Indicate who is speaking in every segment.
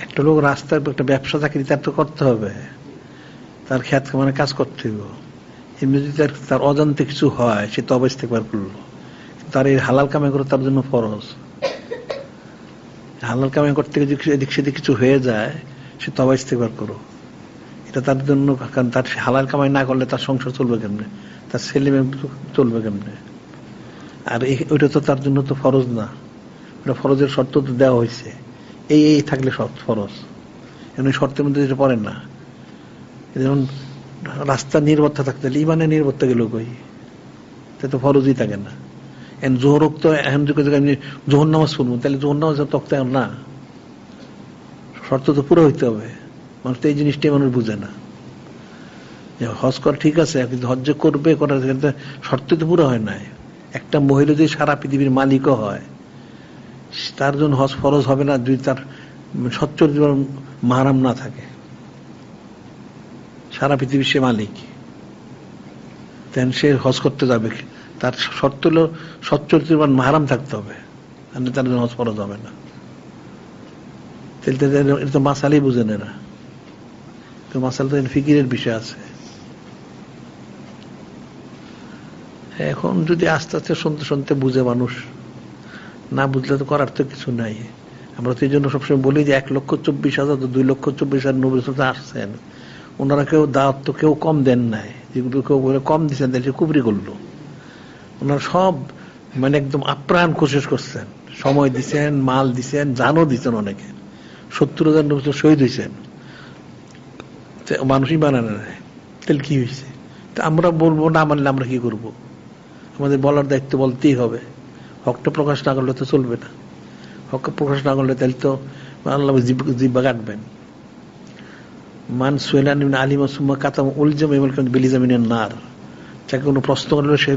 Speaker 1: একটা লোক রাস্তায় একটা ব্যবসা চাকরি তার তো করতে হবে, তার খেত মানে কাজ করতে হবে। এমনি যদি তার অজান্তে কিছু হয় সে তবে ইস্তেগফার করলো, তার এই হালাল কামাই করে তার জন্য ফরজ। হালাল কামাই করতে গিয়ে যদি এদিক সেদিক কিছু হয়ে যায় সে তবে ইস্তেগফার করো, এটা তার জন্য। কারণ তার হালাল কামাই না করলে তার সংসার চলবে কেমনে, তার ছেলে মেয়ে চলবে কেমনে? আর ওইটা তো তার জন্য তো ফরজ না, ওটা ফরজের শর্ত তো দেওয়া হয়েছে, এই থাকলে ফরজ। এমনি শর্তের মধ্যে যেটা পড়ে না। যেমন রাস্তা নিরাপত্তা থাকতে হলে ইমানে নিরাপত্তা গেল কই, তা তো ফরজই থাকে না। এখন জোহরক তো এখন আমি জোহর নামাজ পড়বো, তাহলে জোহর নামাজ তক্তা না, শর্ত তো পুরো হইতে হবে। মানুষ তো এই জিনিসটাই মানুষ বুঝে না। হজ কর ঠিক আছে, কিন্তু হজ যে করবে করার শর্ত তো পুরো হয় না। একটা মহিলা যদি সারা পৃথিবীর মালিকও হয়, তার জন্য হজ ফরজ হবে না যদি তার সচ্চর জীবন মাহারাম না থাকে। সারা পৃথিবীর সে মালিক, তেন সে হজ করতে যাবে, তার শর্ত হলো সচ্চর জীবন মাহারাম থাকতে হবে, তার জন্য হজ ফরজ হবে না। এটা তো মাসালাই বুঝেন এরা, তো মাসাল তো ফিকিরের বিষয় আছে। এখন যদি আস্তে আস্তে শুনতে শুনতে বুঝে মানুষ, না বুঝলে তো করার তো কিছু নাই। আমরা তো এই জন্য সবসময় বলি যে 1,24,000 তো 2,24,000 নবী রাসূল আসছেন, ওনারা কেউ দাওয়াত তো কেউ কম দেন নাই। যেগুলো কেউ কম দিচ্ছেন তাই সে কুবরি করলো। ওনারা সব মানে একদম আপ্রাণ কোশিশ করছেন, সময় দিচ্ছেন, মাল দিচ্ছেন, জানও দিচ্ছেন। অনেকে 70,000 নবী শহীদ হয়েছেন, মানুষই বানানো নেয়। তাহলে কি হয়েছে? তা আমরা বলবো না মানলে আমরা কি করব? আমাদের বলার দায়িত্ব বলতেই হবে। হকটা প্রকাশ না করলে তো চলবে না। হককে প্রকাশ না করলে তাহলে তো আল্লাহ জিব্বা কাটবেন। মান সুয়েলান আলিমা সুম্মা কাতাম উলজাম বিলিজামিনের নার, যাকে কোনো প্রশ্ন করলো সে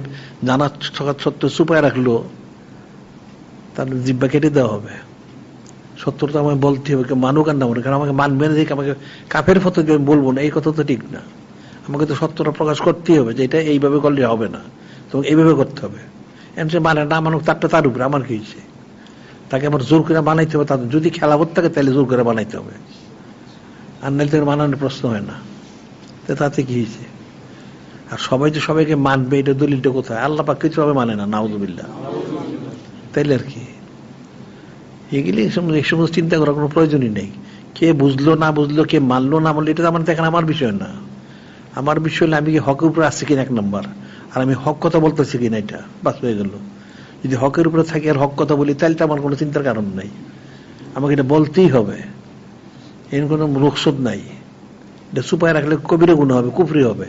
Speaker 1: জানা সত্ত্বেও চুপায় রাখলো, তার জিব্বা কেটে দেওয়া হবে। সত্যটা আমাকে বলতে হবে, কেউ মানুক আর না মানুক। কারণ আমাকে মানবে না দেখে আমাকে কাফের ফতো আমি বলবো না, এই কথা তো ঠিক না। আমাকে তো সত্যটা প্রকাশ করতেই হবে যে এটা এইভাবে করলে হবে না, তোমাকে এইভাবে করতে হবে। এমন সে মানে না মানুক, তারটা তার উপরে, আমার কি হয়েছে? তাকে আমার জোর করে বানাইতে হবে। তাদের যদি খেলাবত থাকে তাহলে জোর করে বানাইতে হবে, আর নাইলে তাকে মানানোর প্রশ্ন হয় না। তাতে কি হয়েছে? আর সবাই যে সবাইকে মানবে এটা দলিলটা কোথায়? আল্লাহ পাক কিছু ভাবে মানে না, নাউযুবিল্লাহ। তাইলে আর কি এগুলি এই সমস্ত চিন্তা করার কোনো প্রয়োজনই নেই। কে বুঝলো না বুঝলো, কে মানলো না মানলো, এটা আমার দেখেন আমার বিষয় না। আমার বিষয় হলে আমি কি হকের উপরে আসছি কিনা 1 নম্বর, আর আমি হক কথা বলতেছি কিনা, এটা বাস হয়ে গেল। যদি হকের উপরে থাকি আর হক কথা বলি তাহলে তো আমার কোনো চিন্তার কারণ নাই, আমাকে এটা বলতেই হবে। এর কোনো রোকসদ নাই। এটা চুপায় রাখলে কবিরে গুনাহ হবে, কুফরি হবে।